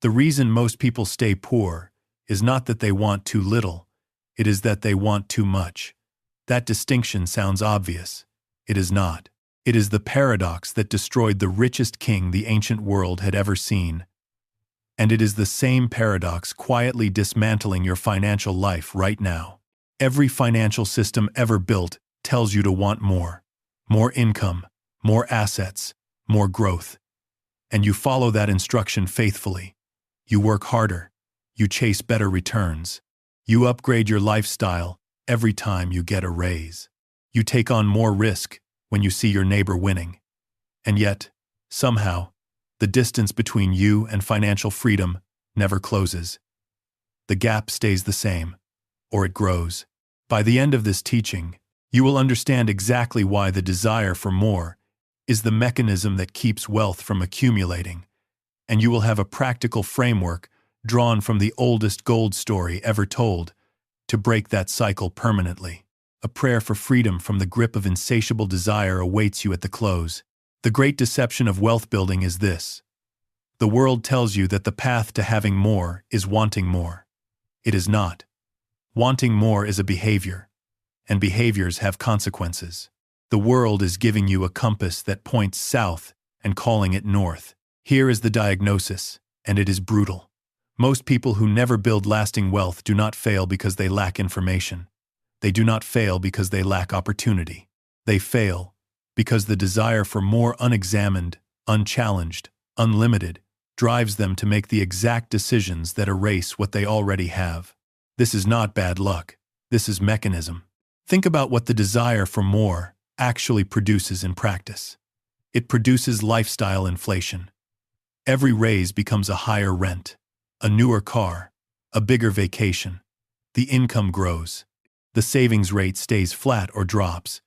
The reason most people stay poor is not that they want too little, it is that they want too much. That distinction sounds obvious. It is not. It is the paradox that destroyed the richest king the ancient world had ever seen. And it is the same paradox quietly dismantling your financial life right now. Every financial system ever built tells you to want more. More income, more assets, more growth. And you follow that instruction faithfully. You work harder. You chase better returns. You upgrade your lifestyle every time you get a raise. You take on more risk when you see your neighbor winning. And yet, somehow, the distance between you and financial freedom never closes. The gap stays the same, or it grows. By the end of this teaching, you will understand exactly why the desire for more is the mechanism that keeps wealth from accumulating, and you will have a practical framework drawn from the oldest gold story ever told to break that cycle permanently. A prayer for freedom from the grip of insatiable desire awaits you at the close. The great deception of wealth building is this. The world tells you that the path to having more is wanting more. It is not. Wanting more is a behavior, and behaviors have consequences. The world is giving you a compass that points south and calling it north. Here is the diagnosis, and it is brutal. Most people who never build lasting wealth do not fail because they lack information. They do not fail because they lack opportunity. They fail because the desire for more unexamined, unchallenged, unlimited, drives them to make the exact decisions that erase what they already have. This is not bad luck. This is mechanism. Think about what the desire for more actually produces in practice. It produces lifestyle inflation. Every raise becomes a higher rent, a newer car, a bigger vacation. The income grows. The savings rate stays flat or drops.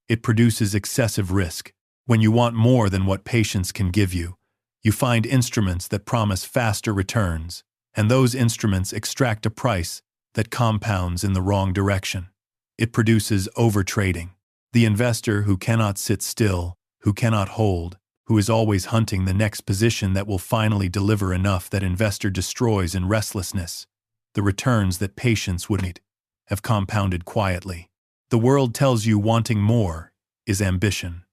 It produces excessive risk. When you want more than what patience can give you, you find instruments that promise faster returns, and those instruments extract a price that compounds in the wrong direction. It produces overtrading. The investor who cannot sit still, who cannot hold, who is always hunting the next position that will finally deliver enough that investor destroys in restlessness. The returns that patience would need have compounded quietly. The world tells you wanting more is ambition.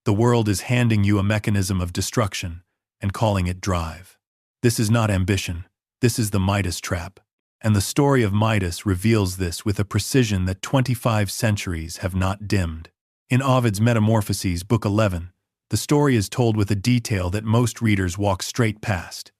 The world is handing you a mechanism of destruction and calling it drive. This is not ambition. This is the Midas Trap. And the story of Midas reveals this with a precision that 25 centuries have not dimmed. In Ovid's Metamorphoses, Book 11, the story is told with a detail that most readers walk straight past.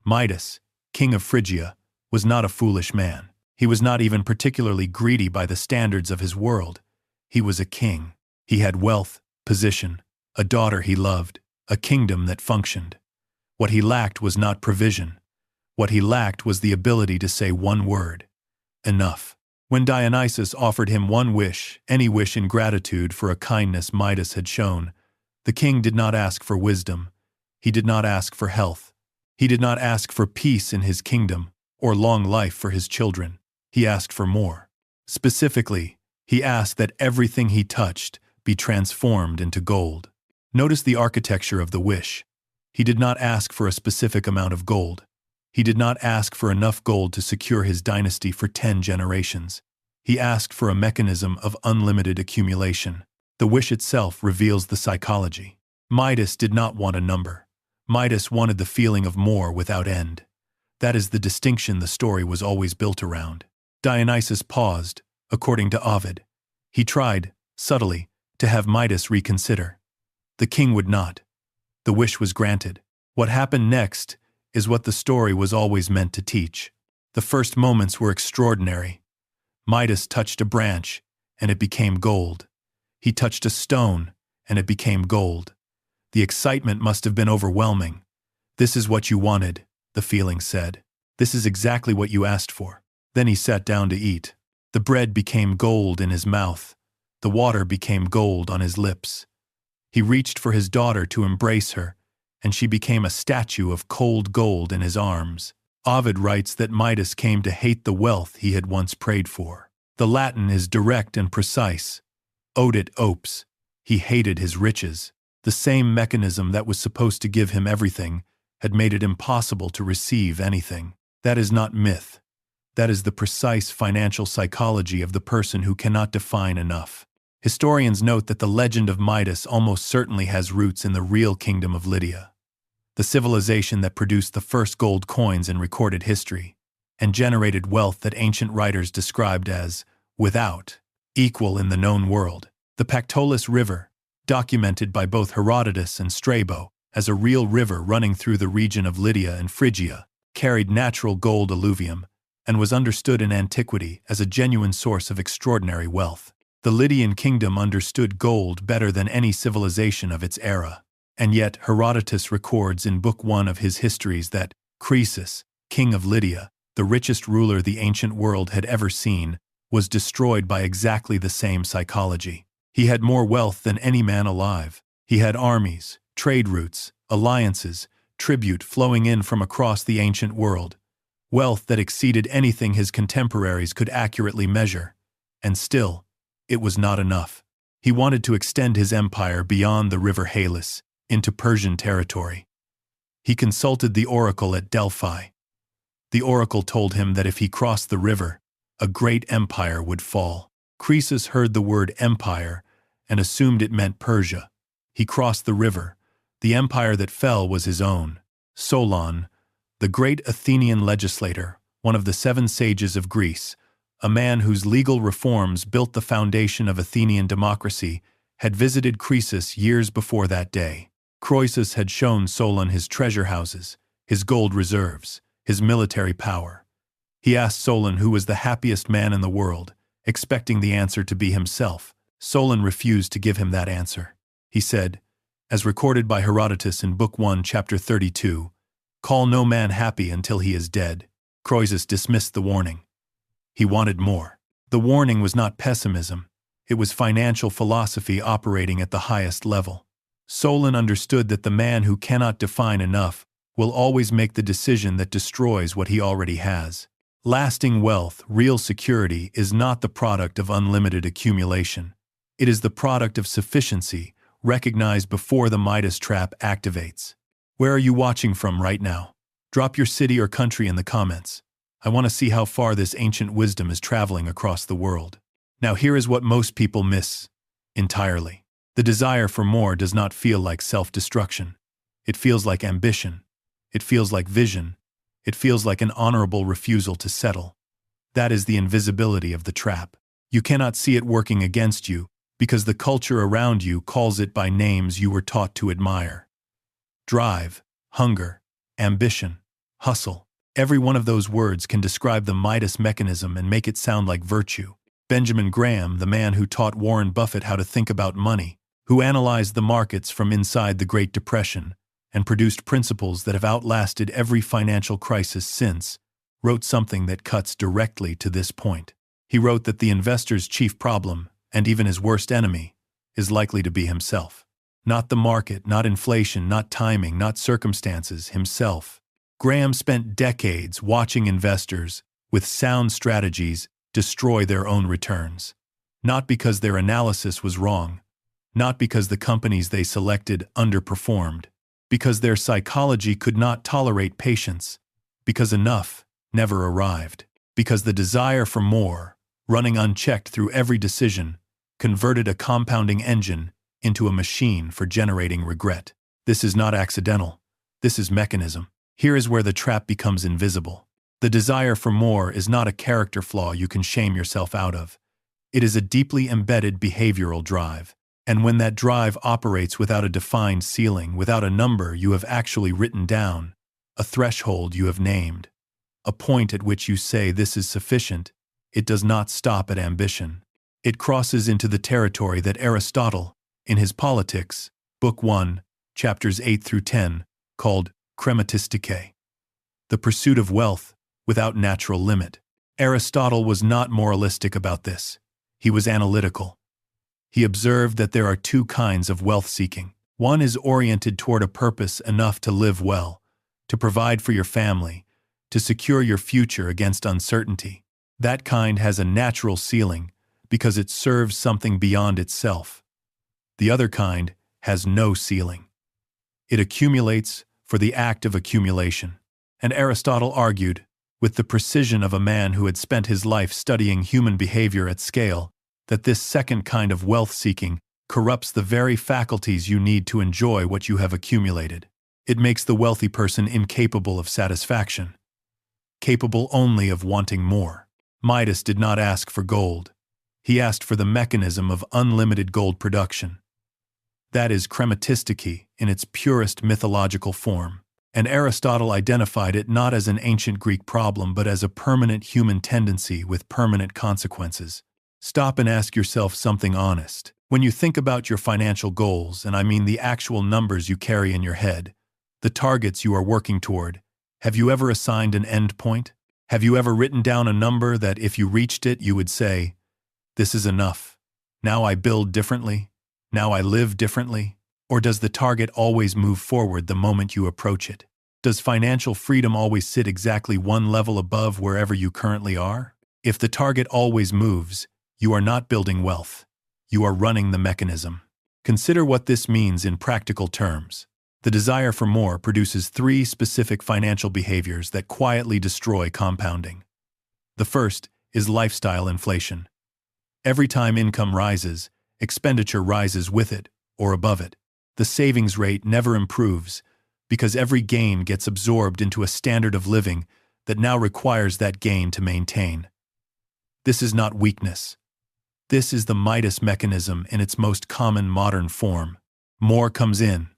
Midas, king of Phrygia, was not a foolish man. He was not even particularly greedy by the standards of his world. He was a king. He had wealth, position, a daughter he loved, a kingdom that functioned. What he lacked was not provision. What he lacked was the ability to say one word: enough. When Dionysus offered him one wish, any wish in gratitude for a kindness Midas had shown, the king did not ask for wisdom. He did not ask for health. He did not ask for peace in his kingdom or long life for his children. He asked for more. Specifically, he asked that everything he touched be transformed into gold. Notice the architecture of the wish. He did not ask for a specific amount of gold. He did not ask for enough gold to secure his dynasty for 10 generations. He asked for a mechanism of unlimited accumulation. The wish itself reveals the psychology. Midas did not want a number. Midas wanted the feeling of more without end. That is the distinction the story was always built around. Dionysus paused, according to Ovid. He tried, subtly, to have Midas reconsider. The king would not. The wish was granted. What happened next is what the story was always meant to teach. The first moments were extraordinary. Midas touched a branch, and it became gold. He touched a stone, and it became gold. The excitement must have been overwhelming. "This is what you wanted," the feeling said. "This is exactly what you asked for." Then he sat down to eat. The bread became gold in his mouth. The water became gold on his lips. He reached for his daughter to embrace her, and she became a statue of cold gold in his arms. Ovid writes that Midas came to hate the wealth he had once prayed for. The Latin is direct and precise. Odit opes. He hated his riches. The same mechanism that was supposed to give him everything had made it impossible to receive anything. That is not myth. That is the precise financial psychology of the person who cannot define enough. Historians note that the legend of Midas almost certainly has roots in the real kingdom of Lydia, the civilization that produced the first gold coins in recorded history, and generated wealth that ancient writers described as without equal in the known world. The Pactolus River, documented by both Herodotus and Strabo as a real river running through the region of Lydia and Phrygia, carried natural gold alluvium and was understood in antiquity as a genuine source of extraordinary wealth. The Lydian kingdom understood gold better than any civilization of its era, and yet Herodotus records in Book 1 of his histories that Croesus, king of Lydia, the richest ruler the ancient world had ever seen, was destroyed by exactly the same psychology. He had more wealth than any man alive. He had armies, trade routes, alliances, tribute flowing in from across the ancient world, wealth that exceeded anything his contemporaries could accurately measure. And still, it was not enough. He wanted to extend his empire beyond the river Halys, into Persian territory. He consulted the oracle at Delphi. The oracle told him that if he crossed the river, a great empire would fall. Croesus heard the word empire and assumed it meant Persia. He crossed the river. The empire that fell was his own. Solon, the great Athenian legislator, one of the 7 sages of Greece, a man whose legal reforms built the foundation of Athenian democracy, had visited Croesus years before that day. Croesus had shown Solon his treasure houses, his gold reserves, his military power. He asked Solon who was the happiest man in the world, expecting the answer to be himself. Solon refused to give him that answer. He said, as recorded by Herodotus in Book 1, Chapter 32, "Call no man happy until he is dead." Croesus dismissed the warning. He wanted more. The warning was not pessimism. It was financial philosophy operating at the highest level. Solon understood that the man who cannot define enough will always make the decision that destroys what he already has. Lasting wealth, real security, is not the product of unlimited accumulation. It is the product of sufficiency, recognized before the Midas Trap activates. Where are you watching from right now? Drop your city or country in the comments. I want to see how far this ancient wisdom is traveling across the world. Now here is what most people miss entirely. The desire for more does not feel like self-destruction. It feels like ambition. It feels like vision. It feels like an honorable refusal to settle. That is the invisibility of the trap. You cannot see it working against you because the culture around you calls it by names you were taught to admire. Drive, hunger, ambition, hustle. Every one of those words can describe the Midas mechanism and make it sound like virtue. Benjamin Graham, the man who taught Warren Buffett how to think about money, who analyzed the markets from inside the Great Depression and produced principles that have outlasted every financial crisis since, wrote something that cuts directly to this point. He wrote that the investor's chief problem, and even his worst enemy, is likely to be himself. Not the market, not inflation, not timing, not circumstances, himself. Graham spent decades watching investors, with sound strategies, destroy their own returns. Not because their analysis was wrong, not because the companies they selected underperformed, because their psychology could not tolerate patience, because enough never arrived, because the desire for more, running unchecked through every decision, converted a compounding engine into a machine for generating regret. This is not accidental. This is mechanism. Here is where the trap becomes invisible. The desire for more is not a character flaw you can shame yourself out of. It is a deeply embedded behavioral drive. And when that drive operates without a defined ceiling, without a number you have actually written down, a threshold you have named, a point at which you say this is sufficient, it does not stop at ambition. It crosses into the territory that Aristotle, in his Politics, Book 1, Chapters 8 through 10, called krematistike, the pursuit of wealth without natural limit. Aristotle was not moralistic about this. He was analytical. He observed that there are 2 kinds of wealth-seeking. One is oriented toward a purpose enough to live well, to provide for your family, to secure your future against uncertainty. That kind has a natural ceiling because it serves something beyond itself. The other kind has no ceiling. It accumulates for the act of accumulation. And Aristotle argued, with the precision of a man who had spent his life studying human behavior at scale, that this second kind of wealth-seeking corrupts the very faculties you need to enjoy what you have accumulated. It makes the wealthy person incapable of satisfaction, capable only of wanting more. Midas did not ask for gold. He asked for the mechanism of unlimited gold production. That is chrematistiki in its purest mythological form. And Aristotle identified it not as an ancient Greek problem but as a permanent human tendency with permanent consequences. Stop and ask yourself something honest. When you think about your financial goals, and I mean the actual numbers you carry in your head, the targets you are working toward, have you ever assigned an end point? Have you ever written down a number that if you reached it you would say, "This is enough. Now I build differently. Now I live differently"? Or does the target always move forward the moment you approach it? Does financial freedom always sit exactly one level above wherever you currently are? If the target always moves, you are not building wealth. You are running the mechanism. Consider what this means in practical terms. The desire for more produces 3 specific financial behaviors that quietly destroy compounding. The first is lifestyle inflation. Every time income rises, expenditure rises with it or above it. The savings rate never improves because every gain gets absorbed into a standard of living that now requires that gain to maintain. This is not weakness. This is the Midas mechanism in its most common modern form. More comes in.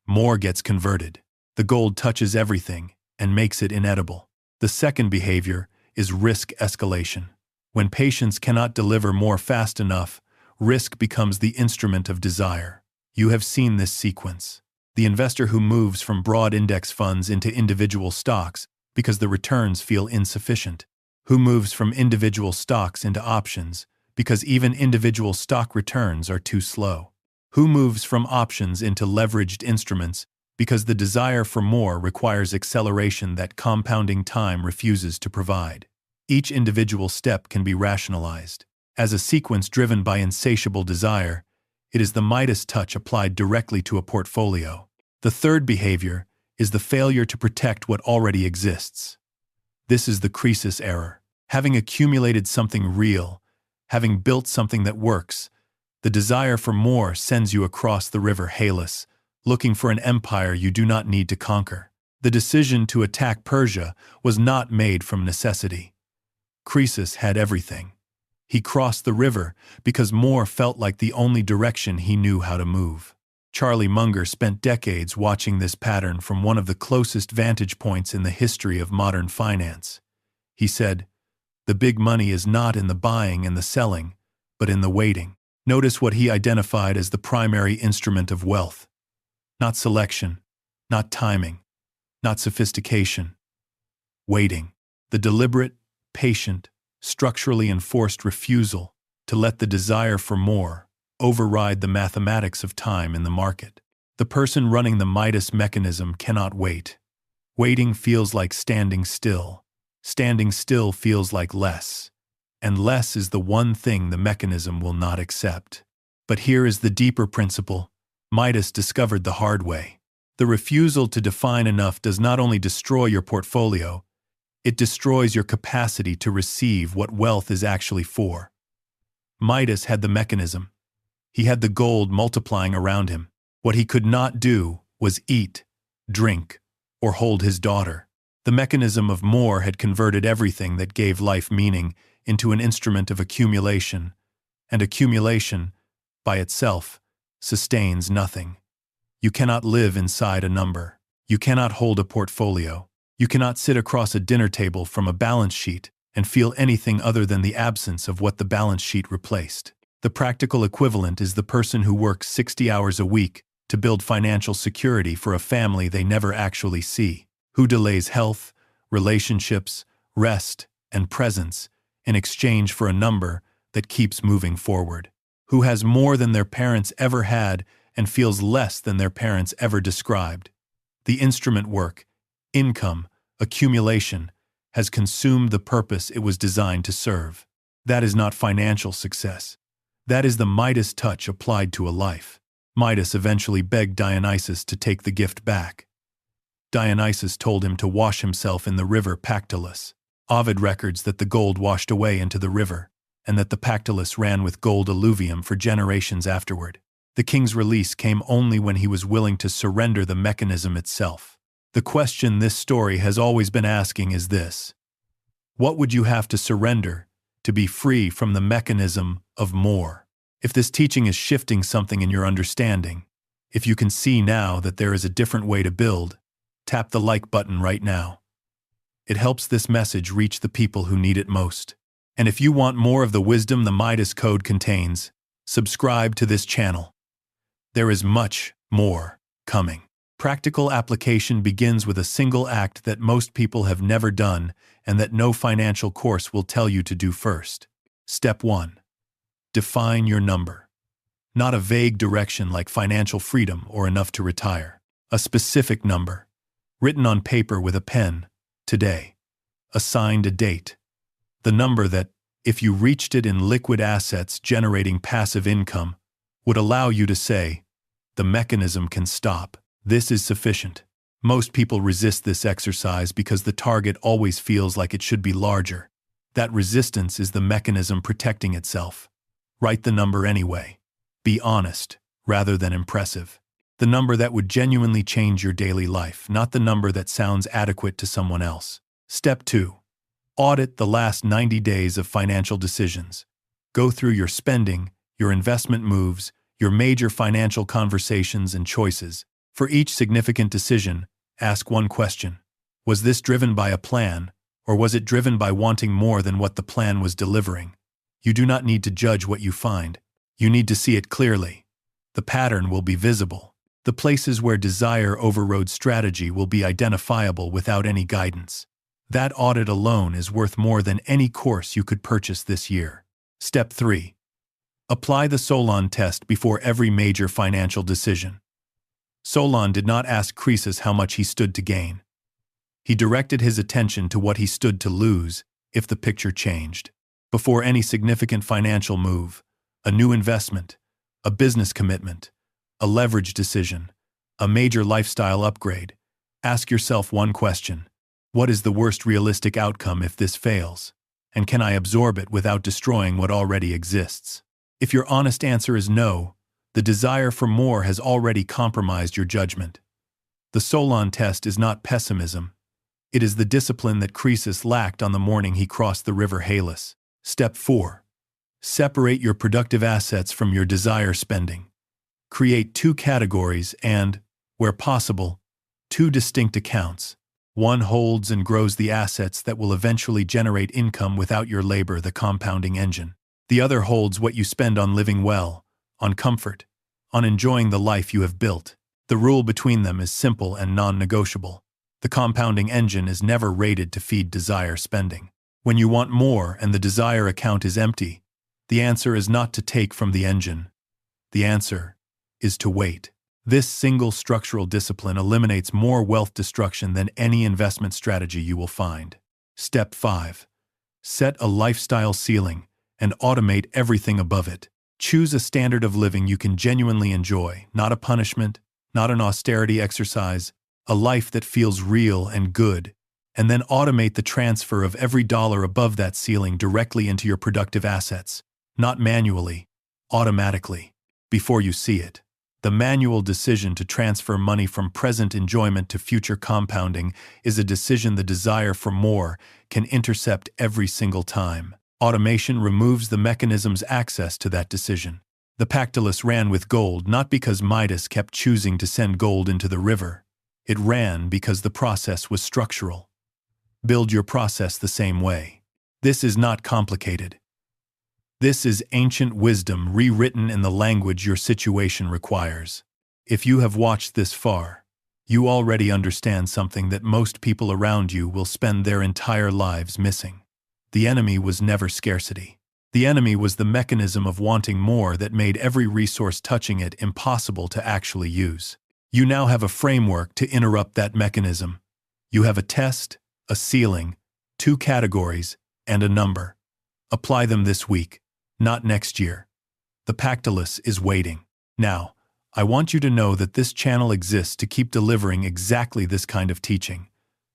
More gets converted. The gold touches everything and makes it inedible. The second behavior is risk escalation. When patience cannot deliver more fast enough, risk becomes the instrument of desire. You have seen this sequence. The investor who moves from broad index funds into individual stocks because the returns feel insufficient. Who moves from individual stocks into options because even individual stock returns are too slow. Who moves from options into leveraged instruments because the desire for more requires acceleration that compounding time refuses to provide. Each individual step can be rationalized. As a sequence driven by insatiable desire, it is the Midas touch applied directly to a portfolio. The third behavior is the failure to protect what already exists. This is the Croesus error. Having accumulated something real, having built something that works, the desire for more sends you across the river Halys, looking for an empire you do not need to conquer. The decision to attack Persia was not made from necessity. Croesus had everything. He crossed the river because more felt like the only direction he knew how to move. Charlie Munger spent decades watching this pattern from one of the closest vantage points in the history of modern finance. He said, "The big money is not in the buying and the selling, but in the waiting." Notice what he identified as the primary instrument of wealth. Not selection, not timing, not sophistication. Waiting. The deliberate, patient, structurally enforced refusal to let the desire for more override the mathematics of time in the market. The person running the Midas mechanism cannot wait. Waiting feels like standing still. Standing still feels like less. And less is the one thing the mechanism will not accept. But here is the deeper principle Midas discovered the hard way. The refusal to define enough does not only destroy your portfolio, it destroys your capacity to receive what wealth is actually for. Midas had the mechanism. He had the gold multiplying around him. What he could not do was eat, drink, or hold his daughter. The mechanism of more had converted everything that gave life meaning into an instrument of accumulation, and accumulation, by itself, sustains nothing. You cannot live inside a number. You cannot hold a portfolio. You cannot sit across a dinner table from a balance sheet and feel anything other than the absence of what the balance sheet replaced. The practical equivalent is the person who works 60 hours a week to build financial security for a family they never actually see, who delays health, relationships, rest, and presence in exchange for a number that keeps moving forward, who has more than their parents ever had and feels less than their parents ever described. The instrument work, income, accumulation, has consumed the purpose it was designed to serve. That is not financial success. That is the Midas touch applied to a life. Midas eventually begged Dionysus to take the gift back. Dionysus told him to wash himself in the river Pactolus. Ovid records that the gold washed away into the river, and that the Pactolus ran with gold alluvium for generations afterward. The king's release came only when he was willing to surrender the mechanism itself. The question this story has always been asking is this: what would you have to surrender to be free from the mechanism of more? If this teaching is shifting something in your understanding, if you can see now that there is a different way to build, tap the like button right now. It helps this message reach the people who need it most. And if you want more of the wisdom the Midas Code contains, subscribe to this channel. There is much more coming. Practical application begins with a single act that most people have never done and that no financial course will tell you to do first. Step 1. Define your number. Not a vague direction like financial freedom or enough to retire. A specific number, written on paper with a pen, today. Assigned a date. The number that, if you reached it in liquid assets generating passive income, would allow you to say, the mechanism can stop. This is sufficient. Most people resist this exercise because the target always feels like it should be larger. That resistance is the mechanism protecting itself. Write the number anyway. Be honest, rather than impressive. The number that would genuinely change your daily life, not the number that sounds adequate to someone else. Step 2. Audit the last 90 days of financial decisions. Go through your spending, your investment moves, your major financial conversations and choices. For each significant decision, ask one question. Was this driven by a plan, or was it driven by wanting more than what the plan was delivering? You do not need to judge what you find. You need to see it clearly. The pattern will be visible. The places where desire overrode strategy will be identifiable without any guidance. That audit alone is worth more than any course you could purchase this year. Step 3. Apply the Solon test before every major financial decision. Solon did not ask Croesus how much he stood to gain. He directed his attention to what he stood to lose if the picture changed. Before any significant financial move, a new investment, a business commitment, a leverage decision, a major lifestyle upgrade, ask yourself one question. What is the worst realistic outcome if this fails? And can I absorb it without destroying what already exists? If your honest answer is no, the desire for more has already compromised your judgment. The Solon test is not pessimism. It is the discipline that Croesus lacked on the morning he crossed the river Halys. Step 4. Separate your productive assets from your desire spending. Create 2 categories and, where possible, 2 distinct accounts. One holds and grows the assets that will eventually generate income without your labor, the compounding engine. The other holds what you spend on living well, on comfort, on enjoying the life you have built. The rule between them is simple and non-negotiable. The compounding engine is never rated to feed desire spending. When you want more and the desire account is empty, the answer is not to take from the engine. The answer is to wait. This single structural discipline eliminates more wealth destruction than any investment strategy you will find. Step 5. Set a lifestyle ceiling and automate everything above it. Choose a standard of living you can genuinely enjoy, not a punishment, not an austerity exercise, a life that feels real and good, and then automate the transfer of every dollar above that ceiling directly into your productive assets, not manually, automatically, before you see it. The manual decision to transfer money from present enjoyment to future compounding is a decision the desire for more can intercept every single time. Automation removes the mechanism's access to that decision. The Pactolus ran with gold not because Midas kept choosing to send gold into the river. It ran because the process was structural. Build your process the same way. This is not complicated. This is ancient wisdom rewritten in the language your situation requires. If you have watched this far, you already understand something that most people around you will spend their entire lives missing. The enemy was never scarcity. The enemy was the mechanism of wanting more that made every resource touching it impossible to actually use. You now have a framework to interrupt that mechanism. You have a test, a ceiling, 2 categories, and a number. Apply them this week, not next year. The Pactolus is waiting. Now, I want you to know that this channel exists to keep delivering exactly this kind of teaching.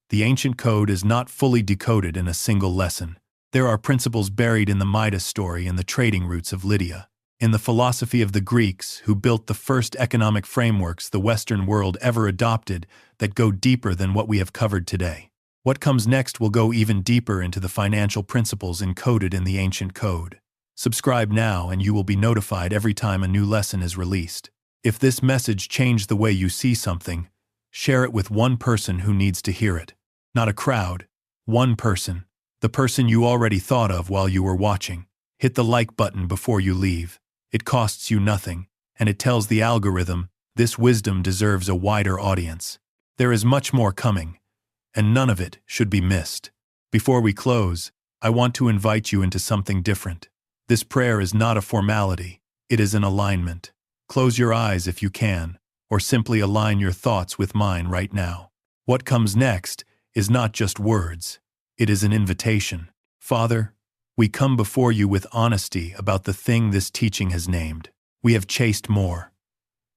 The ancient code is not fully decoded in a single lesson. There are principles buried in the Midas story and the trading routes of Lydia, in the philosophy of the Greeks, who built the first economic frameworks the Western world ever adopted, that go deeper than what we have covered today. What comes next will go even deeper into the financial principles encoded in the ancient code. Subscribe now and you will be notified every time a new lesson is released. If this message changed the way you see something, share it with one person who needs to hear it. Not a crowd, one person. The person you already thought of while you were watching. Hit the like button before you leave. It costs you nothing, and it tells the algorithm this wisdom deserves a wider audience. There is much more coming, and none of it should be missed. Before we close, I want to invite you into something different. This prayer is not a formality, it is an alignment. Close your eyes if you can, or simply align your thoughts with mine right now. What comes next is not just words, it is an invitation. Father, we come before you with honesty about the thing this teaching has named. We have chased more.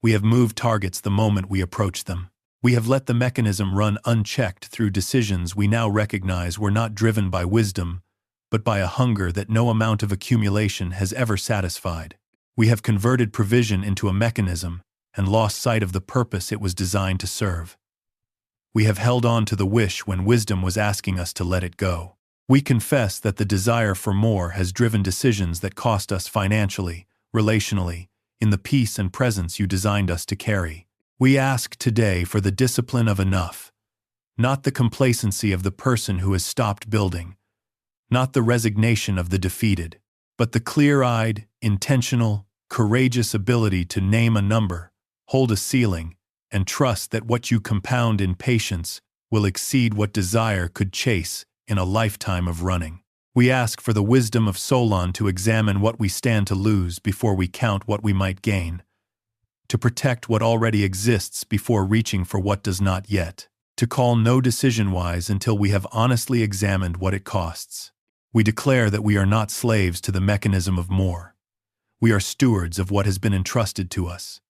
We have moved targets the moment we approach them. We have let the mechanism run unchecked through decisions we now recognize were not driven by wisdom, but by a hunger that no amount of accumulation has ever satisfied. We have converted provision into a mechanism and lost sight of the purpose it was designed to serve. We have held on to the wish when wisdom was asking us to let it go. We confess that the desire for more has driven decisions that cost us financially, relationally, in the peace and presence you designed us to carry. We ask today for the discipline of enough, not the complacency of the person who has stopped building, not the resignation of the defeated, but the clear-eyed, intentional, courageous ability to name a number, hold a ceiling, and trust that what you compound in patience will exceed what desire could chase in a lifetime of running. We ask for the wisdom of Solon to examine what we stand to lose before we count what we might gain, to protect what already exists before reaching for what does not yet, to call no decision wise until we have honestly examined what it costs. We declare that we are not slaves to the mechanism of more. We are stewards of what has been entrusted to us.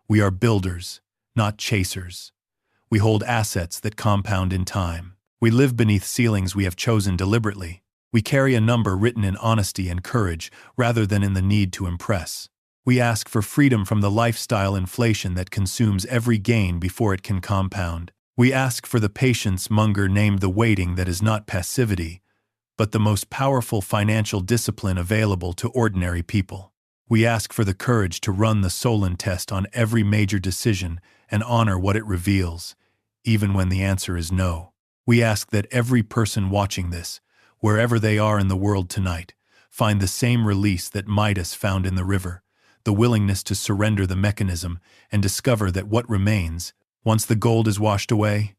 We are builders, not chasers. We hold assets that compound in time. We live beneath ceilings we have chosen deliberately. We carry a number written in honesty and courage rather than in the need to impress. We ask for freedom from the lifestyle inflation that consumes every gain before it can compound. We ask for the patience Munger named the waiting that is not passivity, but the most powerful financial discipline available to ordinary people. We ask for the courage to run the Solon test on every major decision and honor what it reveals, even when the answer is no. We ask that every person watching this, wherever they are in the world tonight, find the same release that Midas found in the river, the willingness to surrender the mechanism and discover that what remains, once the gold is washed away,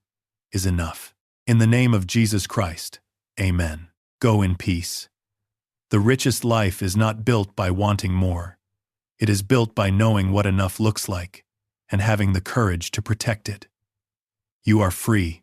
is enough. In the name of Jesus Christ, Amen. Go in peace. The richest life is not built by wanting more. It is built by knowing what enough looks like and having the courage to protect it. You are free.